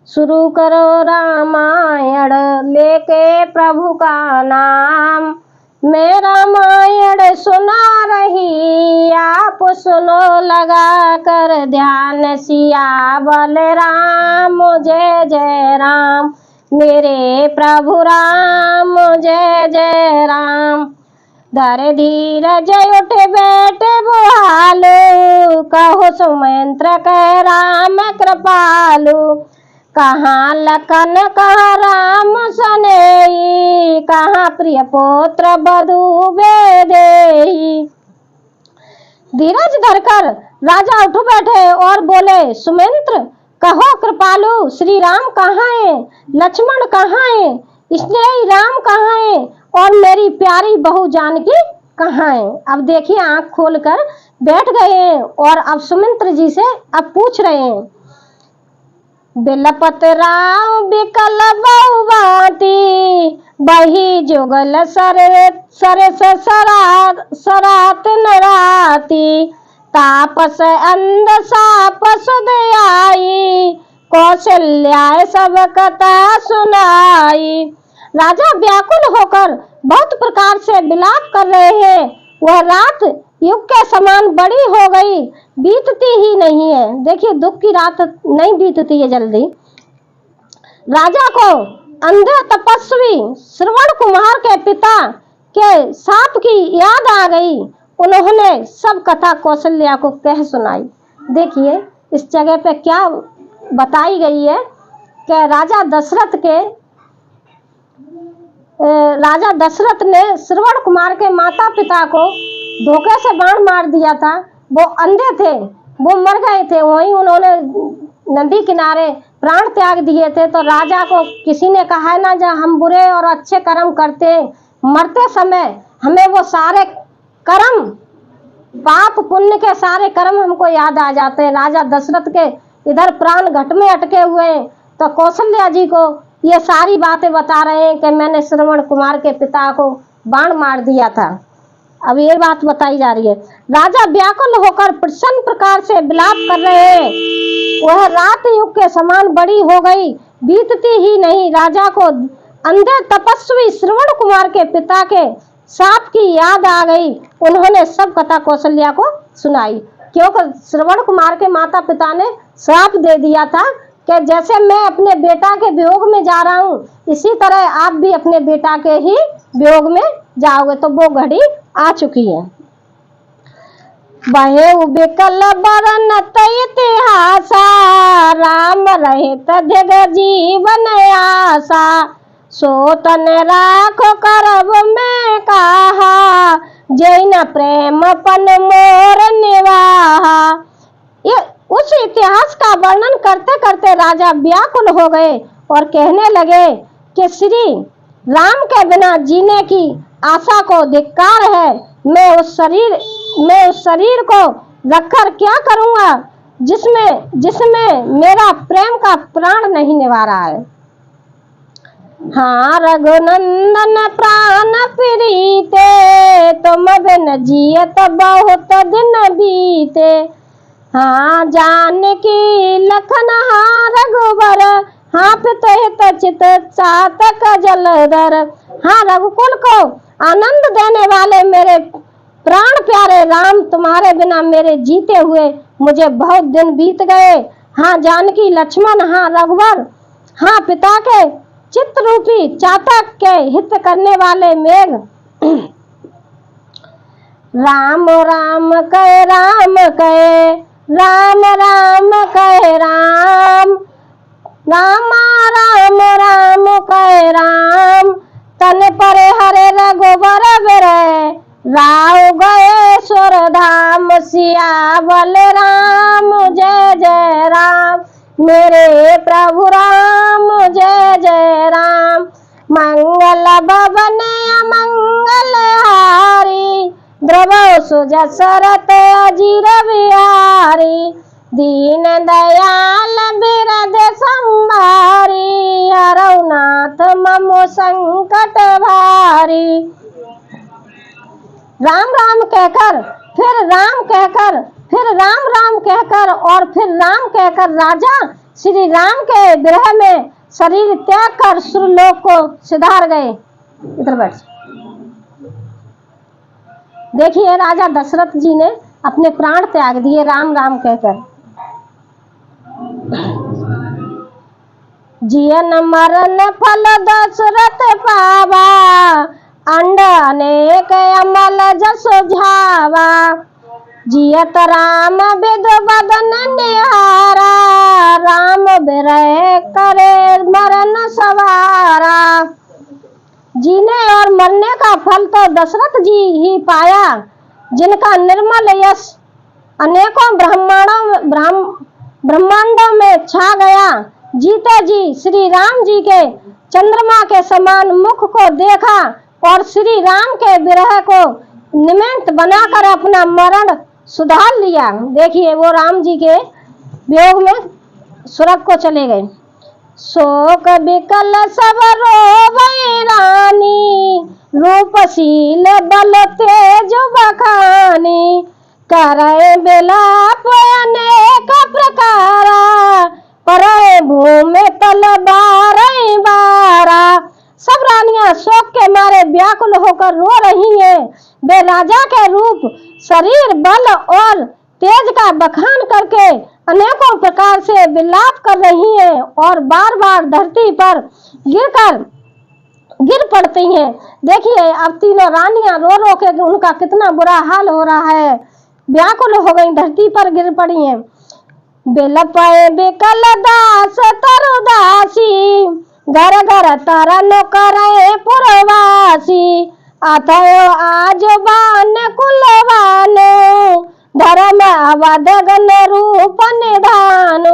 शुरू करो रामायण लेके प्रभु का नाम। मैं रामायण सुना रही, आप सुनो लगा कर ध्यान। सिया बलराम जय जय राम, मेरे प्रभु राम जय जय राम। धर धीरज उठ बैठे बुहालू, कहो सुमंत्र कह राम कृपालु। कहाँ लखन कहाँ राम सनेही, कहाँ प्रिय पुत्र बधू बेदेही। धीरज धरकर राजा उठ बैठे और बोले, सुमंत्र कहो कृपालु, श्री राम कहाँ है, लक्ष्मण कहाँ है, स्नेही राम कहाँ है, और मेरी प्यारी बहू जानकी कहाँ है। अब देखिए आंख खोलकर बैठ गए हैं और अब सुमंत्र जी से अब पूछ रहे हैं। बिलपत राम बिकल बहु बाटी, बही जुगल सरात नराती। तापस अंध साप सुध आई, कौशल्या सब कथा सुनाई। राजा व्याकुल होकर बहुत प्रकार से विलाप कर रहे हैं। वह रात युग के समान बड़ी हो गई, बीतती ही नहीं है। देखिए दुख की रात नहीं बीतती है जल्दी। राजा को अंधे तपस्वी श्रवण कुमार के पिता के साप की याद आ गई। उन्होंने सब कथा कौशल्या को कह सुनाई। देखिए इस जगह पे क्या बताई गई है कि राजा दशरथ ने श्रवण कुमार के माता पिता को धोखे से बाण मार दिया था। वो अंधे थे, वो मर गए थे, वहीं उन्होंने नदी किनारे प्राण त्याग दिए थे। तो राजा को किसी ने कहा है ना, जब हम बुरे और अच्छे कर्म करते हैं, मरते समय हमें वो सारे कर्म, पाप पुण्य के सारे कर्म हमको याद आ जाते हैं। राजा दशरथ के इधर प्राण घट में अटके हुए हैं, तो कौशल्या जी को ये सारी बातें बता रहे हैं कि मैंने श्रवण कुमार के पिता को बाण मार दिया था। अब ये बात बताई जा रही है। राजा व्याकुल होकर प्रसन्न प्रकार से विलाप कर रहे हैं। वह रात युग के समान बड़ी हो गई, बीतती ही नहीं। राजा को अंधे तपस्वी श्रवण कुमार के पिता के साप की याद आ गई। उन्होंने सब कथा कौशल्या को सुनाई, क्योंकि श्रवण कुमार के माता पिता ने श्राप दे दिया था कि जैसे मैं अपने बेटा के वियोग में जा रहा हूँ, इसी तरह आप भी अपने बेटा के ही वियोग में जाओगे। तो वो घड़ी आ चुकी है। बहे बिकल बरनत इतिहासा, राम रहित जग जीवन आसा। सो तन राखो करब में कहा, जैन प्रेम पन मोर निवाहा। ये उस इतिहास का वर्णन करते करते राजा व्याकुल हो गए और कहने लगे कि श्री राम के बिना जीने की आशा को धिक्कार है। मैं उस शरीर को रखकर क्या करूंगा जिसमें मेरा प्रेम का प्राण नहीं निभा रहा है। हाँ रघुनंदन प्राण प्रीते, तुम बिन जियत बहुत दिन बीते। हाँ जानकी लखन हाँ रघुबर, हाँ पिता हित चित चातक जलधर। हाँ रघुकुल को आनंद देने वाले मेरे प्राण प्यारे राम, तुम्हारे बिना मेरे जीते हुए मुझे बहुत दिन बीत गए। हाँ जानकी लक्ष्मण, हाँ रघुवर, हाँ पिता के चित्त रूपी चातक के हित करने वाले मेघ। राम राम कहे राम कहे, राम राम कहे राम, रामा राम राम कहे राम। तन पर हरे रघुबर बिरहे, राव गए स्वर धाम। सिया बलराम जय जय राम, मेरे प्रभु राम जय जय राम। मंगल भवन अमंगल हारी, द्रव सुजसरत अजीर बिहारी। दीन दयाल बिरध संभारी, हरनाथ मम संकट भारी। राम राम कहकर फिर राम राम कहकर और फिर राम कहकर राजा श्री राम के विरह में शरीर त्याग कर सुरलोक को सिधार गए। इधर बैठ। देखिए राजा दशरथ जी ने अपने प्राण त्याग दिए राम राम कहकर। जियन मरण फल दशरथ पावा, अंड अनेक अमल जस झावा। जियत राम विद बदन निहारा, राम विरह करे मरण सवारा। जीने और मरने का फल तो दशरथ जी ही पाया, जिनका निर्मल यश अनेकों ब्रह्मांडों में छा गया। जीते जी श्री राम जी के चंद्रमा के समान मुख को देखा और श्री राम के विरह को निमित्त बनाकर अपना मरण सुधार लिया। देखिए वो राम जी के वियोग में स्वर्ग को चले गए। शोक विकल सब रोवै रानी, रूपशील बल तेज बखानी। करे बिलाप अनेक प्रकारा, परै भूमि तल बारह बारा। सब रानियां शोक के मारे व्याकुल होकर रो रही हैं। वे राजा के रूप, शरीर, बल और तेज का बखान करके अनेकों प्रकार से विलाप कर रही हैं और बार बार धरती पर गिर पड़ती हैं। देखिए अब तीनों रानियां रो रो के उनका कितना बुरा हाल हो रहा है, व्याकुल हो गई, धरती पर गिर पड़ी हैं। बिलपय बिकल दास तरुदासी, घर घर तरन करे पुरवासी। अथयो आज बान कुलवान, धर्म अवध गण रूप निधान।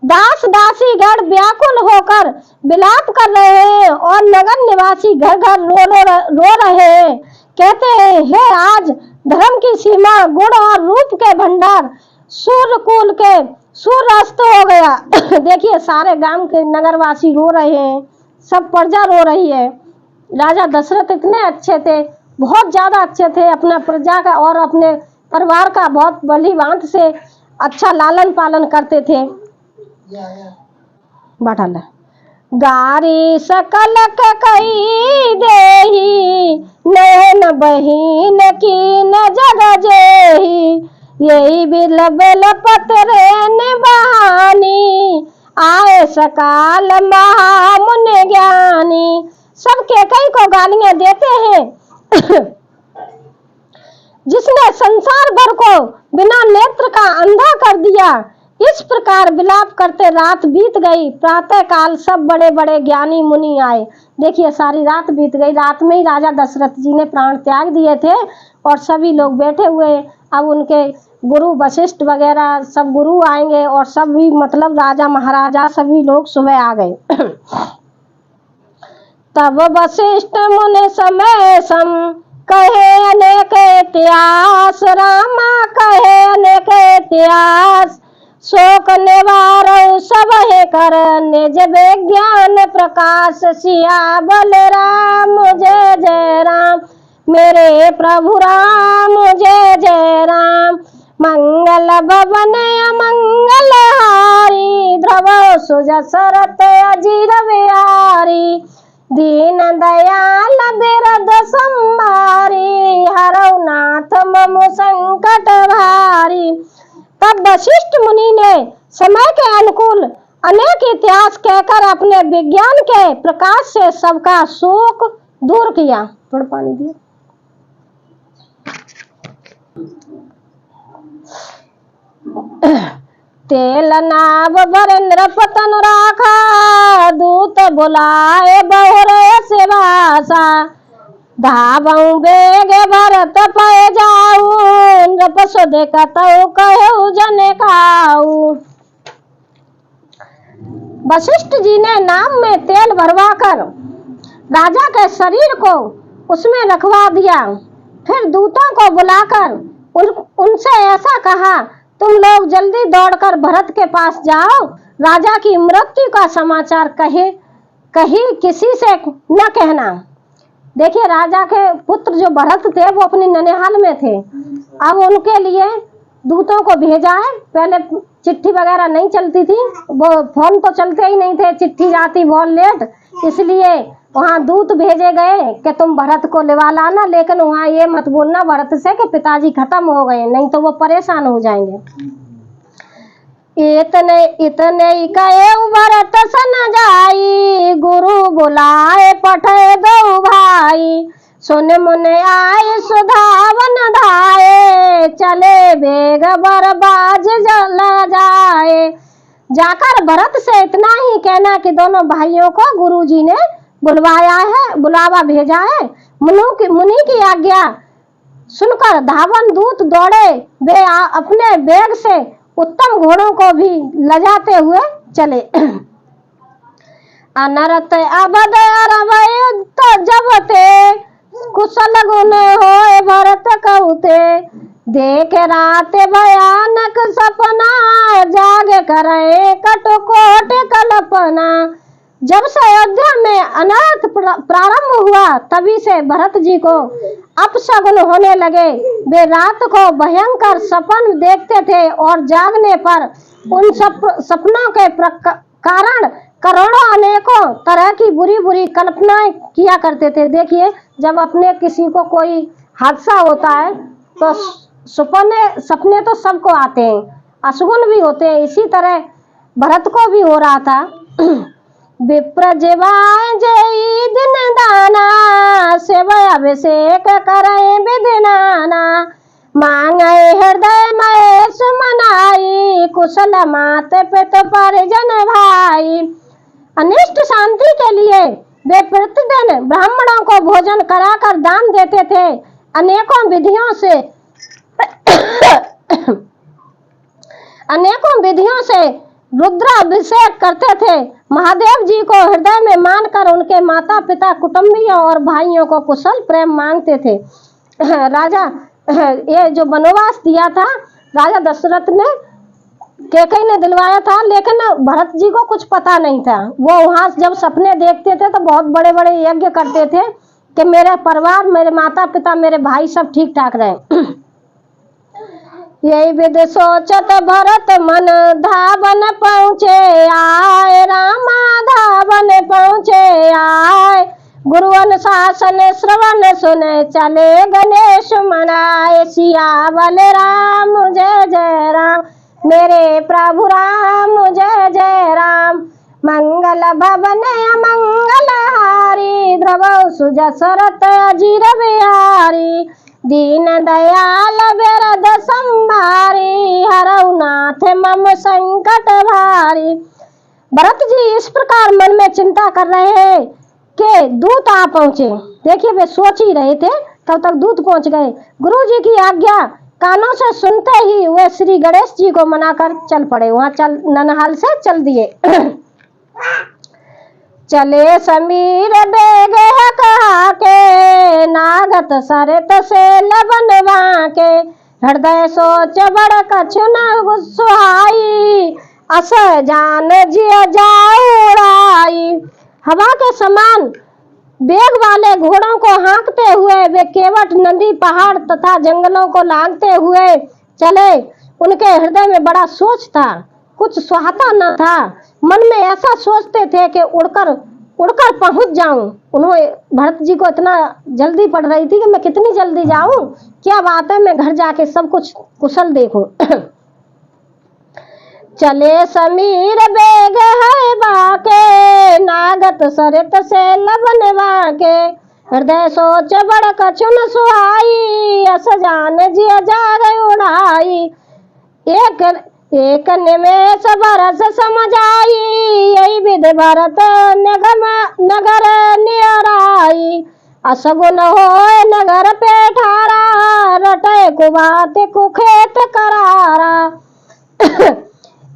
दास दासी गण व्याकुल होकर विलाप कर रहे हैं और नगर निवासी घर घर रो रहे हैं। कहते हैं हे आज धर्म की सीमा, गुण और रूप के भंडार, सूर्यकुल के सूर्य अस्त हो गया। देखिए सारे गांव के नगरवासी रो रहे हैं, सब प्रजा रो रही है। राजा दशरथ इतने अच्छे थे, बहुत ज्यादा अच्छे थे, अपना प्रजा का और अपने परिवार का बहुत भली भांति से अच्छा लालन पालन करते थे। बाटल गारी सकल कई देही, नैन बहीन की न जग जेही। यही बिल बिल पतरे निबानी, आए सकाल महामुनि ज्ञानी। सबके कई को गालियां देते हैं। जिसने संसार भर को बिना नेत्र का अंधा कर दिया। इस प्रकार विलाप करते रात बीत गई। प्रातः काल सब बड़े बड़े ज्ञानी मुनि आए। देखिए सारी रात बीत गई। रात में ही राजा दशरथ जी ने प्राण त्याग दिए थे और सभी लोग बैठे हुए। अब उनके गुरु वशिष्ठ वगैरह सब गुरु आएंगे और सभी मतलब राजा महाराजा सभी लोग सुबह आ गए। तब वशिष्ठ मुनि समय सम, कहे अनेक इतिहास। रामा कहे अनेक इतिहास, शोक निवारौ सब हे कर। निज विज्ञान प्रकाश, सिया बलराम जय जय राम। मेरे प्रभु राम जय जय राम। मंगल भवन अमंगल हारी, ध्रुव सुजसरत अजीर बिहारी। दीन दयाल बिरद संभारी, हरौ नाथ मम संकट भारी। तब वशिष्ठ मुनि ने समय के अनुकूल अनेक इतिहास कहकर अपने विज्ञान के प्रकाश से सबका शोक दूर किया। थोड़ा पानी दिया। तेल नाव वरेंद्र पतन राखा, दूत बुलाए बहुरे से भाषा। धावऊ बेग भरत पय जाऊ, नृपसु देखतऊ कहऊ जन खाऊ। वशिष्ठ जी ने नाव में तेल भरवाकर राजा के शरीर को उसमें रखवा दिया। फिर दूतों को बुलाकर उनसे ऐसा कहा, तुम लोग जल्दी दौड़कर भरत के पास जाओ। राजा की मृत्यु का समाचार कहीं किसी से न कहना। देखिए राजा के पुत्र जो भरत थे वो अपनी ननिहाल में थे। अब उनके लिए दूतों को भेजा है। पहले चिट्ठी वगैरह नहीं चलती थी, वो फोन तो चलते ही नहीं थे, चिट्ठी जाती बहुत लेट, इसलिए वहाँ दूत भेजे गए कि तुम भरत को लिवा लाना, लेकिन वहाँ ये मत बोलना भरत से कि पिताजी खत्म हो गए, नहीं तो वो परेशान हो जाएंगे। इतने इतने कहे भरत सन जाई, गुरु बुलाए पठे दो भाई, सुन मुने आए सुधावन धाये, चले बेग बरबाज जला जाए। जाकर भरत से इतना ही कहना कि दोनों भाइयों को गुरुजी ने बुलवाया है, बुलावा भेजा है। मुनि की आज्ञा सुनकर धावन दूत दौड़े, वे अपने बेग से उत्तम घोड़ों को भी लजाते हुए चले। अनरत अबद अरवै जबते, कुशल गुण होए भरत कहते, देख रात भयानक सपना, जाग करे कटकोट कल्पना। जब से अयोध्या में अनर्थ प्रारंभ हुआ, तभी से भरत जी को अपशगुन होने लगे। वे रात को भयंकर सपन देखते थे और जागने पर उन सपनों के कारण करोड़ों अनेकों तरह की बुरी बुरी कल्पनाएं किया करते थे। देखिए, जब अपने किसी को कोई हादसा होता है तो सपने तो सबको आते हैं, अशुगुन भी होते हैं। इसी तरह भरत को भी हो रहा था। विप्र जीवाय जय दिन दाना, सेवय अभिषेक करे विधिनाना, मांगे हृदय महेश मनाई, कुशल मात पित परिजन भाई। अनिष्ट शांति के लिए वे प्रतिदिन ब्राह्मणों को भोजन कराकर दान देते थे। अनेकों विधियों से रुद्राभिषेक करते थे। महादेव जी को हृदय में मानकर उनके माता पिता, कुटुंबियों और भाइयों को कुशल प्रेम मांगते थे। राजा ये जो वनवास दिया था राजा दशरथ ने, कैकेयी ने दिलवाया था, लेकिन भरत जी को कुछ पता नहीं था। वो वहां जब सपने देखते थे तो बहुत बड़े बड़े यज्ञ करते थे कि मेरा परिवार, मेरे माता पिता, मेरे भाई सब ठीक ठाक रहे। यही विध सोचत भरत मन, धावन पहुँचे आए रामा, धावन पहुँचे आए। गुरु अनुशासन श्रवण सुने, चले गणेश मनाए। सियावर राम जय जय राम, मेरे प्रभु राम जय जय राम। मंगल भवन अमंगल हारी, द्रवौ सुजसरत अजीर बिहारी। दीन दयाल बिरद संभारी, हरौ नाथ मम संकट भारी। भरत जी इस प्रकार मन में चिंता कर रहे हैं कि दूत आ पहुंचे। देखिए, वे सोच ही रहे थे, तब तक दूत पहुंच गए। गुरु जी की आज्ञा कानों से सुनते ही वे श्री गणेश जी को मनाकर चल पड़े। वहां ननहाल से चल दिए। चले समीर बेग कहा के, नागत सरित से लबन वाके। हृदय सोच बड़ कछु न सुहाई, अस जान जिया जाऊराई। हवा के समान बेग वाले घोड़ों को हाँकते हुए वे केवट नदी, पहाड़ तथा जंगलों को लांघते हुए चले। उनके हृदय में बड़ा सोच था, कुछ सुहाता न था। मन में ऐसा सोचते थे कि उड़कर पहुंच जाऊं। उन्होंने भरत जी को इतना जल्दी पड़ रही थी कि मैं कितनी जल्दी जाऊं, क्या बात है, मैं घर जाके सब कुछ कुशल देखूं। चले समीर बेग है बाके, नागत सरित से लबन वाके। हृदय सोच बड़ कछु न सुहाई, अस जान जिया जाग उड़ाई। एक निमेष बरस समझ आई, यही विधि भरत नगर नियराई। असगुन होए नगर पे ठारा, रटे कुबात कुखेत करारा।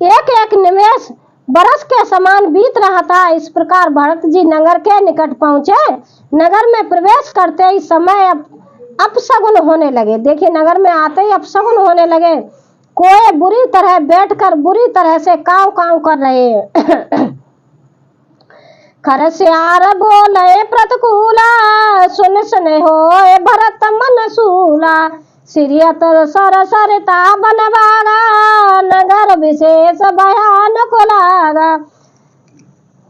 एक एक निमेष बरस के समान बीत रहा था। इस प्रकार भरत जी नगर के निकट पहुंचे। नगर में प्रवेश करते ही समय अपशगुन होने लगे। देखिए, नगर में आते ही अपशगुन होने लगे। कोई बुरी तरह बैठकर बुरी तरह से काव काव कर रहे हैं। खरस्यार बोले प्रतिकूला, सुन सुने होए भरत मन सूला। सिरियत सर सरता बनवागा, नगर विशेष भयानक लागा।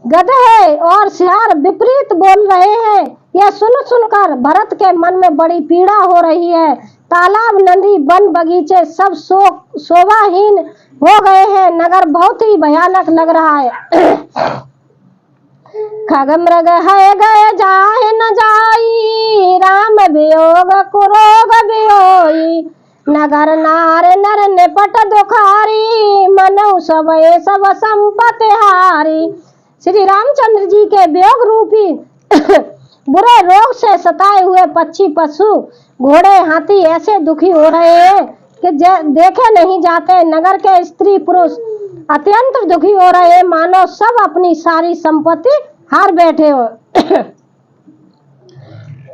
गधे और सियार विपरीत बोल रहे हैं। यह सुनकर भरत के मन में बड़ी पीड़ा हो रही है। तालाब, नदी, वन, बगीचे सब शोभाहीन हो गए हैं। नगर बहुत ही भयानक लग रहा है। खग मृग है गए जाए न जाई, राम वियोग कुरोग वियोई। नगर नार नर निपट दुखारी, मनु सब संपत्ति हारी। श्री रामचंद्र जी के वियोग रूपी बुरे रोग से सताए हुए पक्षी, पशु, घोड़े, हाथी ऐसे दुखी हो रहे हैं कि देखे नहीं जाते। नगर के स्त्री पुरुष अत्यंत दुखी हो रहे हैं, मानो सब अपनी सारी संपत्ति हार बैठे हो।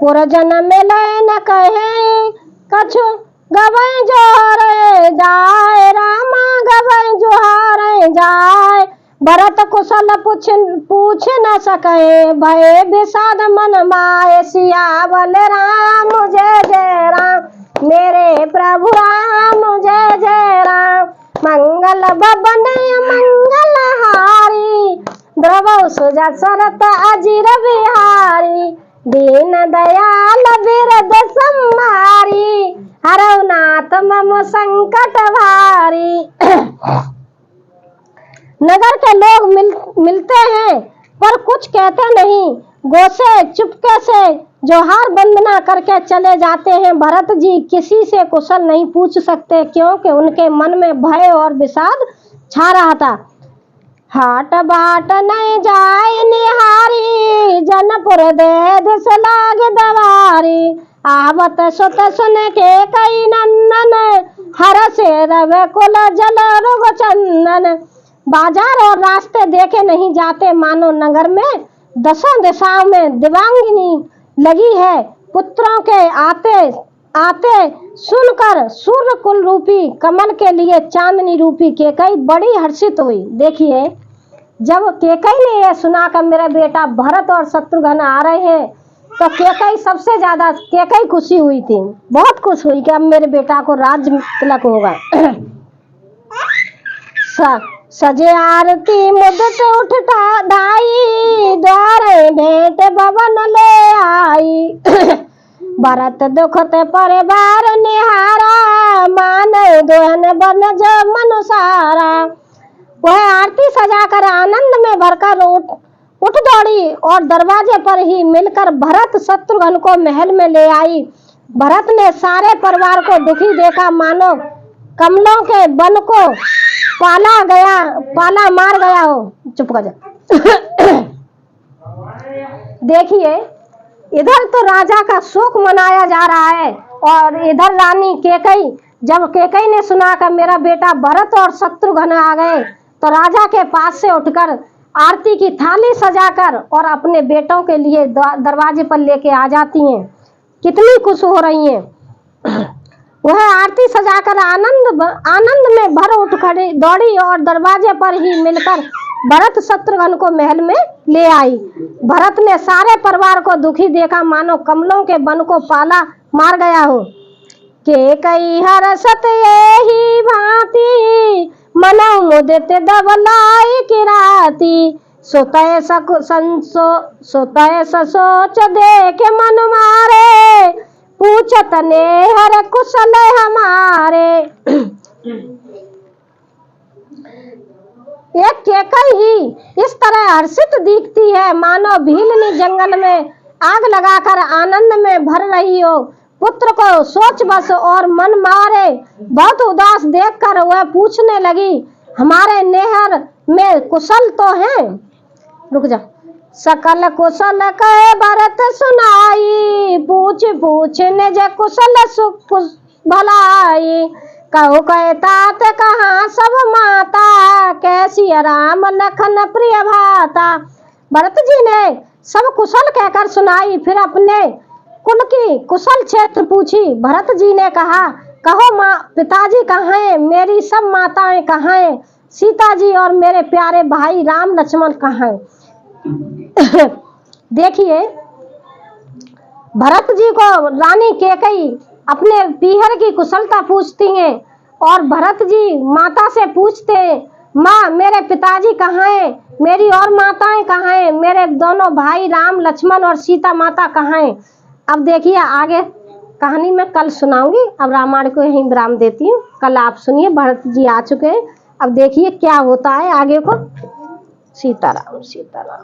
पुरजन मिले न कहे कछु, गवै जोहारे जाए, रामा गवै जोहारे जाए। भरत कुशल पूछ न सके, भय विषाद मन माए। सियावल राम जय जय राम, मेरे प्रभु राम जय जय राम। मंगल बबन मंगल हारी, द्रव सुजा सरत अजिर बिहारी। दीन दयाल बिरद संहारी, हरौ नाथ मम संकट भारी। नगर के लोग मिलते हैं पर कुछ कहते नहीं। गोसे चुपके से जोहार वंदना करके चले जाते हैं। भरत जी किसी से कुशल नहीं पूछ सकते, क्योंकि उनके मन में भय और विषाद छा रहा था। हाट बाट नहीं जाए निहारी, जनपुर दे दिस लाग दवारी। आवत सुत सुन के कई नंदन, हर से रव कुल जल रुग चंदन। बाजार और रास्ते देखे नहीं जाते, मानो नगर में दसों दिशाओं में दिवांगिनी लगी है। पुत्रों के आते आते सुनकर सूर्य कुल रूपी कमल के लिए चांदनी रूपी केकई बड़ी हर्षित हुई। देखिए, जब केकई ने यह सुना कर मेरा बेटा भरत और शत्रुघ्न आ रहे हैं, तो केकई सबसे ज्यादा केकई खुशी हुई थी, बहुत खुश हुई कि अब मेरे बेटा को राज्य तिलक होगा। सजे आरती मुदत उठ ढाई, द्वारे भेंट भवन ले आई। भरत दुखत परिवार निहारा, मान दोहन बन जब मनुसारा। वह आरती सजाकर आनंद में भरकर उठ दौड़ी और दरवाजे पर ही मिलकर भरत शत्रुघ्न को महल में ले आई। भरत ने सारे परिवार को दुखी देखा, मानो कमलों के वन को पाला मार गया हो। चुप कर जा। देखिए, इधर तो राजा का शोक मनाया जा रहा है और इधर रानी केकई, जब केकई ने सुना कि मेरा बेटा भरत और शत्रुघ्न आ गए, तो राजा के पास से उठकर आरती की थाली सजाकर और अपने बेटों के लिए दरवाजे पर लेके आ जाती हैं। कितनी खुश हो रही हैं। वह आरती सजाकर आनंद में भर उठ खड़ी दौड़ी और दरवाजे पर ही मिलकर भरत शत्रुघ्न को महल में ले आई। भरत ने सारे परिवार को दुखी देखा, मानो कमलों के वन को पाला मार गया हो। केकई हरसत यही भांति, मनो मुदित दबलाई किराती। सोतय सोच देख मन मारे, पूछत ने हर कुशल हमारे। एक केकई ही इस तरह हर्षित दिखती है, मानो भीलनी जंगल में आग लगाकर आनंद में भर रही हो। पुत्र को सोच बस और मन मारे बहुत उदास देखकर वह पूछने लगी, हमारे नेहर में कुशल तो हैं? रुक जा। सकल कुशल कहे भरत सुनाई, पूछ पूछ निज कुशल सुख भलाई। कहु कहे तात कहाँ सब माता, कैसी राम लखन प्रिय भाता। भरत जी ने सब कुशल कहकर सुनाई, फिर अपने कुल की कुशल क्षेत्र पूछी। भरत जी ने कहा, कहो माँ पिताजी कहाँ हैं, मेरी सब माताएं कहाँ हैं, सीता जी और मेरे प्यारे भाई राम लक्ष्मण कहाँ हैं। देखिए, भरत जी को रानी केकई अपने पीहर की कुशलता पूछती हैं और भरत जी माता से पूछते हैं, माँ मेरे पिताजी कहाँ हैं, मेरी और माताएं कहाँ हैं, मेरे दोनों भाई राम लक्ष्मण और सीता माता कहाँ हैं। अब देखिए आगे कहानी मैं कल सुनाऊंगी, अब रामायण को यहीं विराम देती हूँ। कल आप सुनिए, भरत जी आ चुके हैं, अब देखिए क्या होता है आगे को। सीताराम सीताराम।